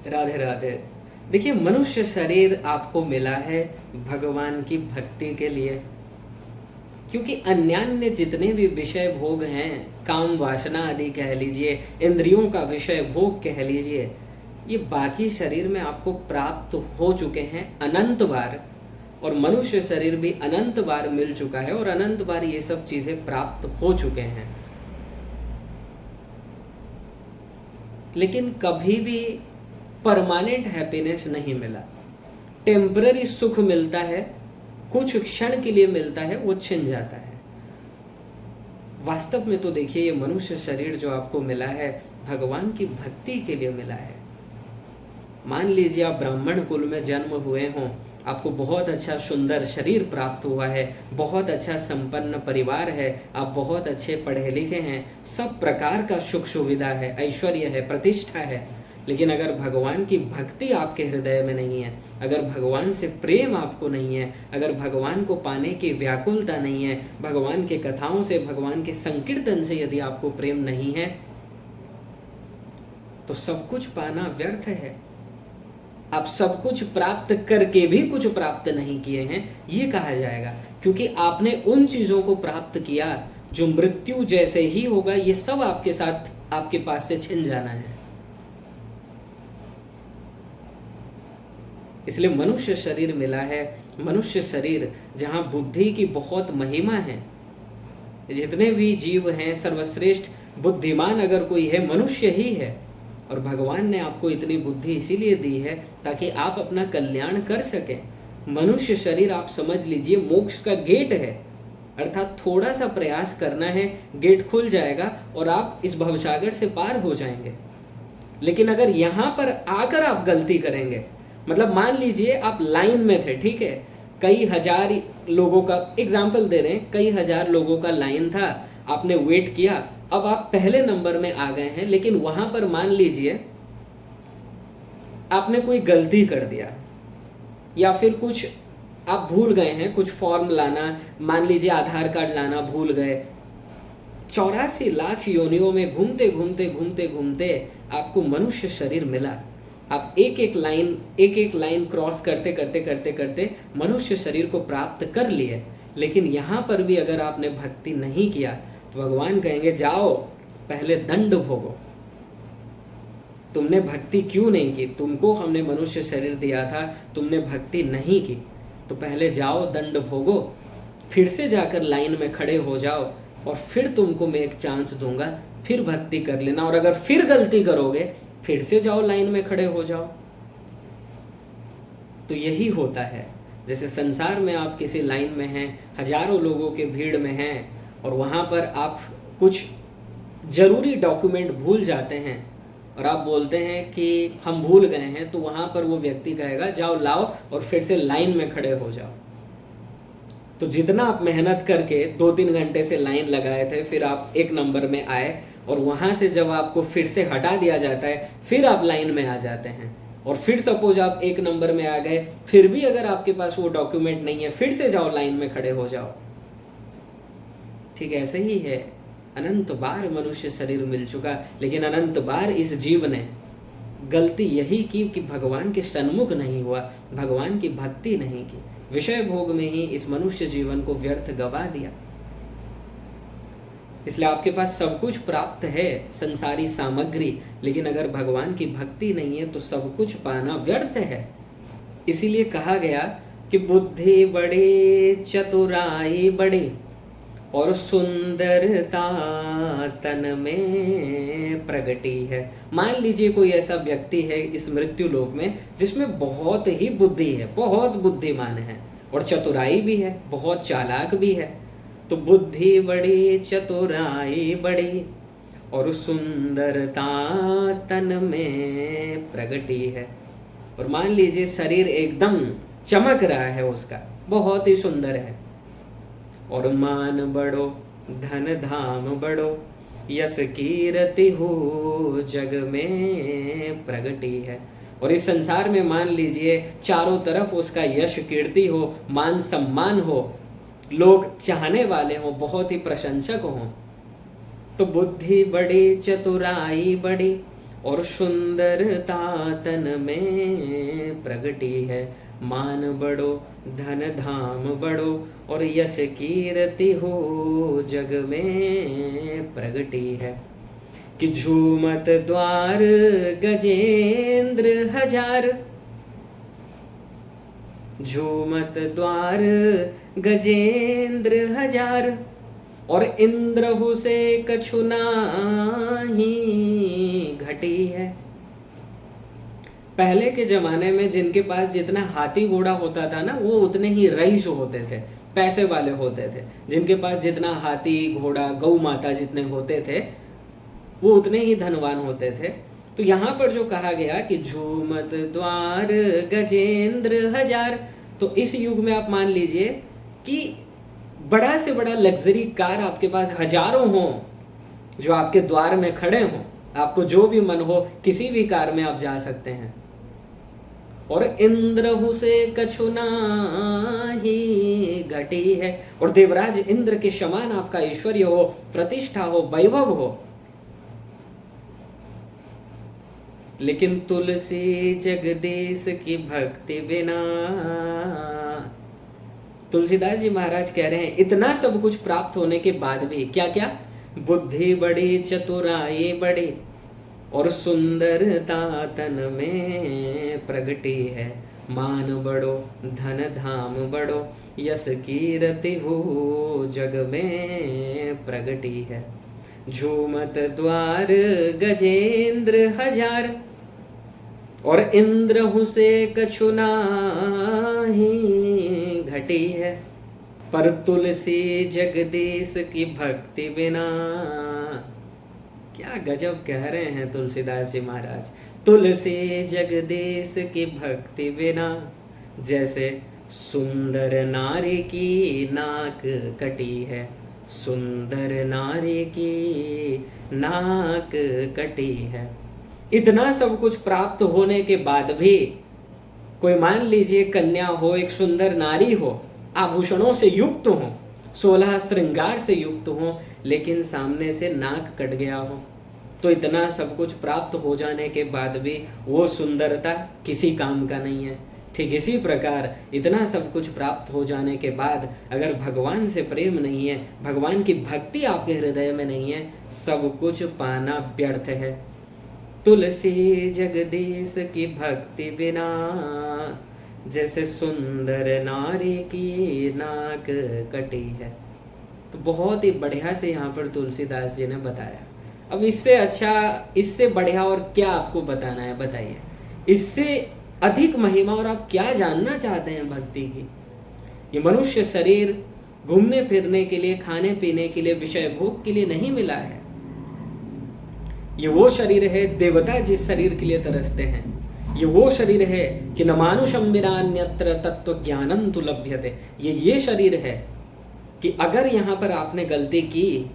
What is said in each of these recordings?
राधे राधे। देखिए, मनुष्य शरीर आपको मिला है भगवान की भक्ति के लिए, क्योंकि अन्यान्य जितने भी विषय भोग हैं, काम वासना आदि कह लीजिए, इंद्रियों का विषय भोग कह लीजिए, ये बाकी शरीर में आपको प्राप्त हो चुके हैं अनंत बार। और मनुष्य शरीर भी अनंत बार मिल चुका है और अनंत बार ये सब चीजें प्राप्त हो चुके हैं। लेकिन कभी भी परमानेंट हैप्पीनेस नहीं मिला। टेम्पररी सुख मिलता है, कुछ क्षण के लिए मिलता है, वो छिन जाता है। वास्तव में तो देखिए, ये मनुष्य शरीर जो आपको मिला है भगवान की भक्ति के लिए मिला है। मान लीजिए आप ब्राह्मण कुल में जन्म हुए हों, आपको बहुत अच्छा सुंदर शरीर प्राप्त हुआ है, बहुत अच्छा संपन्न परिवार है, आप बहुत अच्छे पढ़े लिखे हैं, सब प्रकार का सुख सुविधा है, ऐश्वर्य है, प्रतिष्ठा है, लेकिन अगर भगवान की भक्ति आपके हृदय में नहीं है, अगर भगवान से प्रेम आपको नहीं है, अगर भगवान को पाने की व्याकुलता नहीं है, भगवान के कथाओं से, भगवान के संकीर्तन से यदि आपको प्रेम नहीं है, तो सब कुछ पाना व्यर्थ है। आप सब कुछ प्राप्त करके भी कुछ प्राप्त नहीं किए हैं, ये कहा जाएगा, क्योंकि आपने उन चीजों को प्राप्त किया जो मृत्यु जैसे ही होगा, ये सब आपके साथ, आपके पास से छिन जाना है। इसलिए मनुष्य शरीर मिला है, मनुष्य शरीर जहां बुद्धि की बहुत महिमा है। जितने भी जीव हैं, सर्वश्रेष्ठ बुद्धिमान अगर कोई है, मनुष्य ही है। और भगवान ने आपको इतनी बुद्धि इसीलिए दी है ताकि आप अपना कल्याण कर सकें। मनुष्य शरीर आप समझ लीजिए मोक्ष का गेट है, अर्थात थोड़ा सा प्रयास करना है, गेट खुल जाएगा और आप इस भवसागर से पार हो जाएंगे। लेकिन अगर यहां पर आकर आप गलती करेंगे, मतलब मान लीजिए आप लाइन में थे, ठीक है, कई हजार लोगों का एग्जाम्पल दे रहे हैं, कई हजार लोगों का लाइन था, आपने वेट किया, अब आप पहले नंबर में आ गए हैं, लेकिन वहां पर मान लीजिए आपने कोई गलती कर दिया या फिर कुछ आप भूल गए हैं, कुछ फॉर्म लाना, मान लीजिए आधार कार्ड लाना भूल गए। 84 लाख योनियों में घूमते घूमते घूमते घूमते आपको मनुष्य शरीर मिला। आप एक एक लाइन क्रॉस करते करते करते करते मनुष्य शरीर को प्राप्त कर लिए। लेकिन यहाँ पर भी अगर आपने भक्ति नहीं किया तो भगवान कहेंगे जाओ पहले दंड भोगो। तुमने भक्ति क्यों नहीं की, तुमको हमने मनुष्य शरीर दिया था, तुमने भक्ति नहीं की, तो पहले जाओ दंड भोगो, फिर से जाकर लाइन में खड़े हो जाओ और फिर तुमको मैं एक चांस दूंगा, फिर भक्ति कर लेना। और अगर फिर गलती करोगे फिर से जाओ लाइन में खड़े हो जाओ। तो यही होता है, जैसे संसार में आप किसी लाइन में हैं, हजारों लोगों के भीड़ में हैं और वहां पर आप कुछ जरूरी डॉक्यूमेंट भूल जाते हैं और आप बोलते हैं कि हम भूल गए हैं, तो वहां पर वो व्यक्ति कहेगा जाओ लाओ और फिर से लाइन में खड़े हो जाओ। तो जितना आप मेहनत करके 2-3 घंटे से लाइन लगाए थे, फिर आप एक नंबर में आए और वहां से जब आपको फिर से हटा दिया जाता है, फिर आप लाइन में आ जाते हैं और फिर सपोज आप एक नंबर में आ गए, फिर भी अगर आपके पास वो डॉक्यूमेंट नहीं है, फिर से जाओ लाइन में खड़े हो जाओ। ठीक ऐसे ही है, अनंत बार मनुष्य शरीर मिल चुका, लेकिन अनंत बार इस जीव ने गलती यही की कि भगवान के सन्मुख नहीं हुआ, भगवान की भक्ति नहीं की, विषय भोग में ही इस मनुष्य जीवन को व्यर्थ गवा दिया। इसलिए आपके पास सब कुछ प्राप्त है, संसारी सामग्री, लेकिन अगर भगवान की भक्ति नहीं है तो सब कुछ पाना व्यर्थ है। इसीलिए कहा गया कि बुद्धि बड़ी चतुराई बड़ी और सुंदरता तन में प्रगटी है। मान लीजिए कोई ऐसा व्यक्ति है इस मृत्यु लोक में जिसमें बहुत ही बुद्धि है, बहुत बुद्धिमान है और चतुराई भी है, बहुत चालाक भी है। तो बुद्धि बड़ी चतुराई बड़ी और सुंदरता तन में प्रगटी है। और मान लीजिए शरीर एकदम चमक रहा है उसका, बहुत ही सुंदर है, और मान बड़ो धन धाम बड़ो यस कीरति हो जग में प्रगटी है। और इस संसार में मान लीजिए चारों तरफ उसका यश कीर्ति हो, मान सम्मान हो, लोग चाहने वाले हो, बहुत ही प्रशंसक हो। तो बुद्धि बड़ी चतुराई बड़ी और सुंदरता तन में प्रगटी है। मान बड़ो धन धाम बड़ो और यश कीर्ति हो जग में प्रगटी है। कि झूमत द्वार गजेंद्र हजार, झूमत द्वार गजेंद्र हजार और इंद्र से कछु नाही घटी है। पहले के जमाने में जिनके पास जितना हाथी घोड़ा होता था ना, वो उतने ही रईस होते थे, पैसे वाले होते थे। जिनके पास जितना हाथी घोड़ा गौ माता जितने होते थे, वो उतने ही धनवान होते थे। तो यहाँ पर जो कहा गया कि झूमत द्वार गजेंद्र हजार, तो इस युग में आप मान लीजिए कि बड़ा से बड़ा लग्जरी कार आपके पास हजारों हो, जो आपके द्वार में खड़े हों, आपको जो भी मन हो किसी भी कार में आप जा सकते हैं। और इंद्र से कछु नाही घटी है, और देवराज इंद्र के समान आपका ऐश्वर्य हो, प्रतिष्ठा हो, वैभव हो। लेकिन तुलसी जगदीश की भक्ति बिना, तुलसीदास जी महाराज कह रहे हैं इतना सब कुछ प्राप्त होने के बाद भी क्या क्या, बुद्धि बड़ी चतुराई बड़ी और सुंदरता तन में प्रगटी है। मान बड़ो धन धाम बड़ो यश कीर्ति हो जग में प्रगटी है। झूमत द्वार गजेंद्र हजार और इंद्र से कछु नाही घटी है। पर तुलसी जगदीश की भक्ति बिना, क्या गजब कह रहे हैं तुलसीदास जी महाराज। तुलसी जगदीश की भक्ति बिना जैसे सुंदर नारी की नाक कटी है, सुंदर नारी की नाक कटी है। इतना सब कुछ प्राप्त होने के बाद भी कोई मान लीजिए कन्या हो, एक सुंदर नारी हो, आभूषणों से युक्त हो, 16 श्रृंगार से युक्त हो, लेकिन सामने से नाक कट गया हो, तो इतना सब कुछ प्राप्त हो जाने के बाद भी वो सुंदरता किसी काम का नहीं है। ठीक इसी प्रकार इतना सब कुछ प्राप्त हो जाने के बाद अगर भगवान से प्रेम नहीं है, भगवान की भक्ति आपके हृदय में नहीं है, सब कुछ पाना व्यर्थ है। तुलसी जगदीश की भक्ति बिना जैसे सुंदर नारी की नाक कटी है। तो बहुत ही बढ़िया से यहाँ पर तुलसीदास जी ने बताया। अब इससे अच्छा, इससे बढ़िया और क्या आपको बताना है, बताइए। इससे अधिक महिमा और आप क्या जानना चाहते हैं भक्ति की। ये मनुष्य शरीर घूमने फिरने के लिए, खाने पीने के लिए, विषय भोग के लिए नहीं मिला है। ये वो शरीर है, देवता जिस शरीर के लिए तरसते हैं। ये वो शरीर है कि न मानुषम विनान्यत्र तत्व ज्ञानम तु लभ्यते। ये शरीर है कि अगर यहाँ पर आपने गलती की,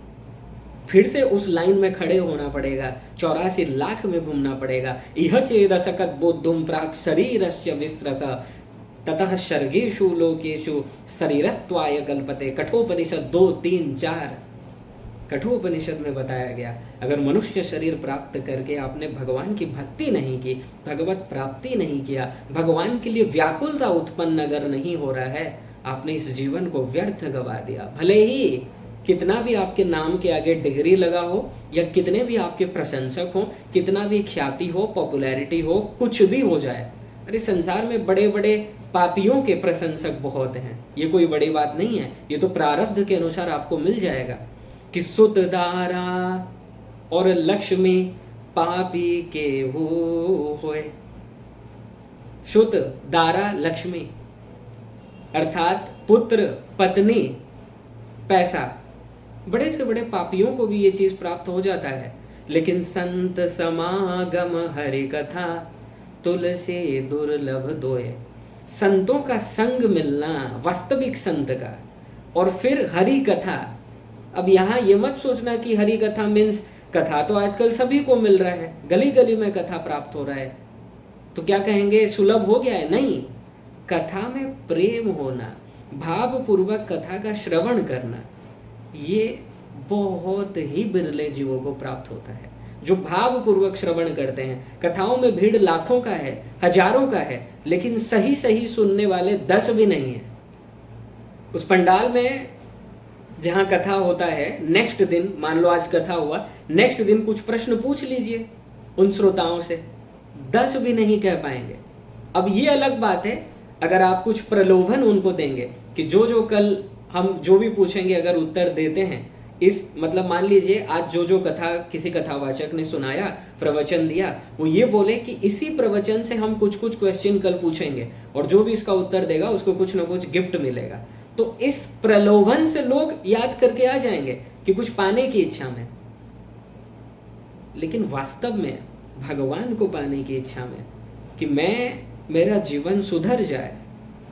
फिर से उस लाइन में खड़े होना पड़ेगा, 84 लाख में घूमना पड़ेगा। इह चेदसकत बोद्धुम प्राक् शरीरस्य विस्रस ततः सर्गेषु लोकेषु शरीरत्वाय कल्पते। कठोपनिषद 2, 3, 4 कठोपनिषद में बताया गया, अगर मनुष्य शरीर प्राप्त करके आपने भगवान की भक्ति नहीं की, भगवत प्राप्ति नहीं किया, भगवान के लिए व्याकुलता उत्पन्न अगर नहीं हो रहा है, आपने इस जीवन को व्यर्थ गवा दिया। भले ही कितना भी आपके नाम के आगे डिग्री लगा हो, या कितने भी आपके प्रशंसक हो, कितना भी ख्याति हो, पॉपुलैरिटी हो, कुछ भी हो जाए। अरे संसार में बड़े बड़े पापियों के प्रशंसक बहुत हैं, ये कोई बड़ी बात नहीं है। ये तो प्रारब्ध के अनुसार आपको मिल जाएगा कि सुत दारा और लक्ष्मी पापी के होए। सुत दारा लक्ष्मी अर्थात पुत्र, पत्नी, पैसा, बड़े से बड़े पापियों को भी ये चीज प्राप्त हो जाता है। लेकिन संत समागम हरि कथा तुलसी दुर्लभ दोए। संतों का संग मिलना, वास्तविक संत का, और फिर हरि कथा। अब यहाँ ये मत सोचना कि हरि कथा मीन्स कथा तो आजकल सभी को मिल रहा है, गली गली में कथा प्राप्त हो रहा है, तो क्या कहेंगे सुलभ हो गया है? नहीं, कथा में प्रेम होना, भावपूर्वक कथा का श्रवण करना, ये बहुत ही बिरले जीवों को प्राप्त होता है। जो भावपूर्वक श्रवण करते हैं। कथाओं में भीड़ लाखों का है, हजारों का है, लेकिन सही सही सुनने वाले 10 भी नहीं है। उस पंडाल में जहां कथा होता है, नेक्स्ट दिन, मान लो आज कथा हुआ, नेक्स्ट दिन कुछ प्रश्न पूछ लीजिए उन श्रोताओं से, 10 भी नहीं कह पाएंगे। अब ये अलग बात है अगर आप कुछ प्रलोभन उनको देंगे कि जो कल हम जो भी पूछेंगे अगर उत्तर देते हैं, इस मतलब मान लीजिए आज जो कथा किसी कथावाचक ने सुनाया, प्रवचन दिया, वो ये बोले कि इसी प्रवचन से हम कुछ क्वेश्चन कल पूछेंगे और जो भी इसका उत्तर देगा उसको कुछ ना कुछ गिफ्ट मिलेगा, तो इस प्रलोभन से लोग याद करके आ जाएंगे कि कुछ पाने की इच्छा में। लेकिन वास्तव में भगवान को पाने की इच्छा में, कि मेरा जीवन सुधर जाए,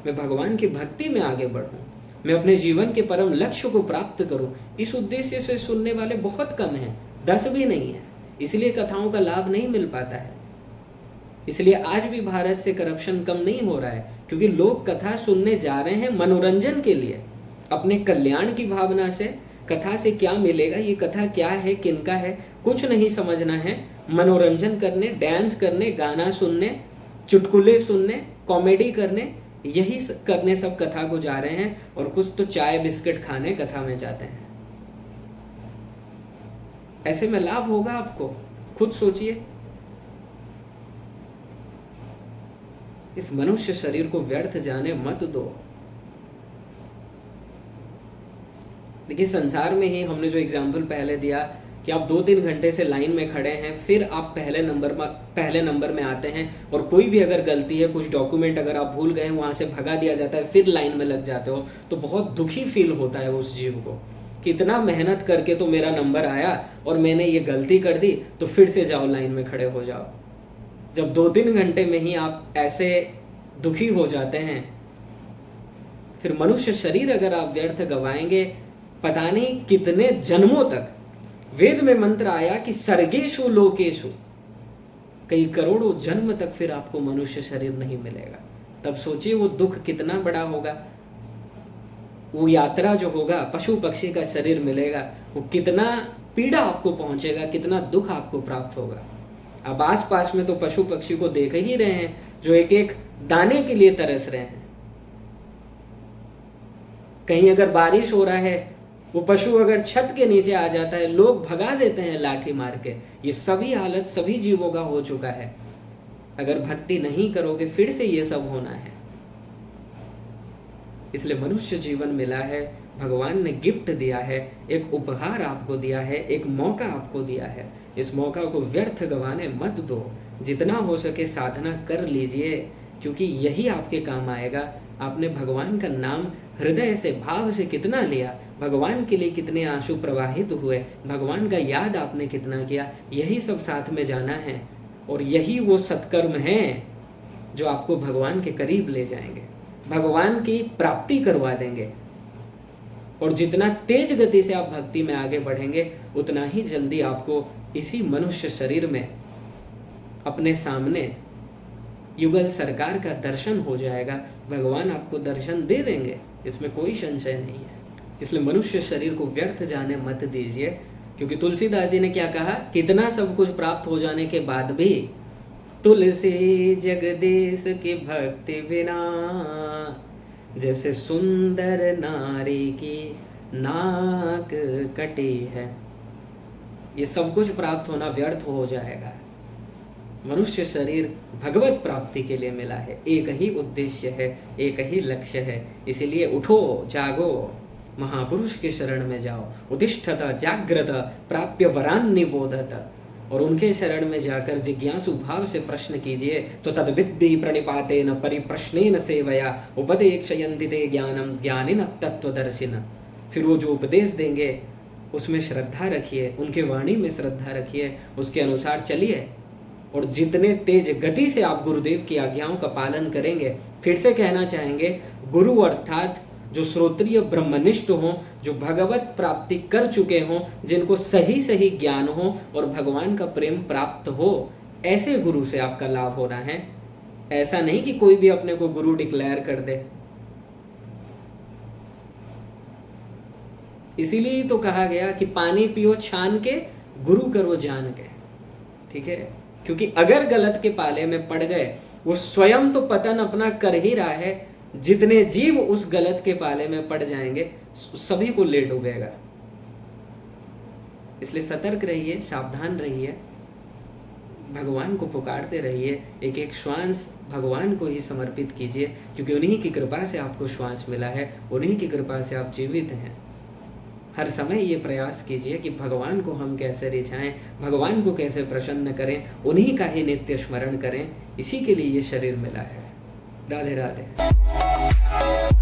मैं भगवान की भक्ति में आगे बढ़ूं, मैं अपने जीवन के परम लक्ष्य को प्राप्त करूं, इस उद्देश्य से सुनने वाले बहुत कम हैं, 10 भी नहीं है। इसलिए कथाओं का लाभ नहीं मिल पाता है। इसलिए आज भी भारत से करप्शन कम नहीं हो रहा है, क्योंकि लोग कथा सुनने जा रहे हैं मनोरंजन के लिए, अपने कल्याण की भावना से। कथा से क्या मिलेगा, ये कथा क्या है, किनका है, कुछ नहीं समझना है। मनोरंजन करने, डांस करने, गाना सुनने, चुटकुले सुनने, कॉमेडी करने, यही करने सब कथा को जा रहे हैं, और कुछ तो चाय बिस्किट खाने कथा में जाते हैं। ऐसे में लाभ होगा आपको, खुद सोचिए। इस मनुष्य शरीर को व्यर्थ जाने मत दो। देखिए, संसार में ही हमने जो एग्जाम्पल पहले दिया कि आप 2-3 घंटे से लाइन में खड़े हैं, फिर आप पहले नंबर में आते हैं, और कोई भी अगर गलती है, कुछ डॉक्यूमेंट अगर आप भूल गए, वहां से भगा दिया जाता है, फिर लाइन में लग जाते हो, तो बहुत दुखी फील होता है उस जीव को। कितना मेहनत करके तो मेरा नंबर आया और मैंने ये गलती कर दी, तो फिर से जाओ लाइन में खड़े हो जाओ। जब 2-3 घंटे में ही आप ऐसे दुखी हो जाते हैं, फिर मनुष्य शरीर अगर आप व्यर्थ गवाएंगे, पता नहीं कितने जन्मों तक। वेद में मंत्र आया कि सर्गेषु लोकेषु, कई करोड़ों जन्म तक फिर आपको मनुष्य शरीर नहीं मिलेगा। तब सोचिए वो दुख कितना बड़ा होगा। वो यात्रा जो होगा, पशु पक्षी का शरीर मिलेगा, वो कितना पीड़ा आपको पहुंचेगा, कितना दुख आपको प्राप्त होगा। अब आस पास में तो पशु पक्षी को देख ही रहे हैं जो एक एक दाने के लिए तरस रहे हैं। कहीं अगर बारिश हो रहा है, वो पशु अगर छत के नीचे आ जाता है, लोग भगा देते हैं लाठी मार के। ये सभी हालत सभी जीवों का हो चुका है। अगर भक्ति नहीं करोगे, फिर से ये सब होना है। इसलिए मनुष्य जीवन मिला है, भगवान ने गिफ्ट दिया है, एक उपहार आपको दिया है, एक मौका आपको दिया है। इस मौका को व्यर्थ गंवाने मत दो। जितना हो सके साधना कर लीजिए, क्योंकि यही आपके काम आएगा। आपने भगवान का नाम हृदय से, भाव से कितना लिया, भगवान के लिए कितने आंसू प्रवाहित हुए, भगवान का याद आपने कितना किया, यही सब साथ में जाना है। और यही वो सत्कर्म है जो आपको भगवान के करीब ले जाएंगे, भगवान की प्राप्ति करवा देंगे। और जितना तेज गति से आप भक्ति में आगे बढ़ेंगे, उतना ही जल्दी आपको इसी मनुष्य शरीर में अपने सामने युगल सरकार का दर्शन हो जाएगा। भगवान आपको दर्शन दे देंगे, इसमें कोई संशय नहीं है। इसलिए मनुष्य शरीर को व्यर्थ जाने मत दीजिए, क्योंकि तुलसीदास जी ने क्या कहा, कितना सब कुछ प्राप्त हो जाने के बाद भी तुलसी जगदीश की भक्ति बिना, जैसे सुंदर नारी की नाक कटी है। ये सब कुछ प्राप्त होना व्यर्थ हो जाएगा। मनुष्य शरीर भगवत प्राप्ति के लिए मिला है, एक ही उद्देश्य है, एक ही लक्ष्य है। इसीलिए उठो, जागो, महापुरुष के शरण में जाओ। उत्तिष्ठत जाग्रत प्राप्य वरान निबोधत, और उनके शरण में जाकर जिज्ञासु भाव से प्रश्न कीजिए। तो तद्विद्धि प्रणिपातेन परिप्रश्नेन सेवया उपदेक्षयन्ति ते ज्ञानम ज्ञानिन तत्वदर्शिन। फिर वो जो उपदेश देंगे उसमें श्रद्धा रखिए, उनके वाणी में श्रद्धा रखिए, उसके अनुसार चलिए। और जितने तेज गति से आप गुरुदेव की आज्ञाओं का पालन करेंगे, फिर से कहना चाहेंगे, गुरु अर्थात जो श्रोत्रिय ब्रह्मनिष्ठ हों, जो भगवत प्राप्ति कर चुके हों, जिनको सही सही ज्ञान हो और भगवान का प्रेम प्राप्त हो, ऐसे गुरु से आपका लाभ होना है। ऐसा नहीं कि कोई भी अपने को गुरु डिक्लेयर कर दे। इसीलिए तो कहा गया कि पानी पियो छान के, गुरु करो जान के। ठीक है, क्योंकि अगर गलत के पाले में पड़ गए, वो स्वयं तो पतन अपना कर ही रहा है, जितने जीव उस गलत के पाले में पड़ जाएंगे सभी को ले डूबेगा। इसलिए सतर्क रहिए, सावधान रहिए, भगवान को पुकारते रहिए, एक एक श्वास भगवान को ही समर्पित कीजिए, क्योंकि उन्हीं की कृपा से आपको श्वास मिला है, उन्हीं की कृपा से आप जीवित हैं। हर समय ये प्रयास कीजिए कि भगवान को हम कैसे रिझाएं, भगवान को कैसे प्रसन्न करें, उन्हीं का ही नित्य स्मरण करें। इसी के लिए ये शरीर मिला है। राधे राधे।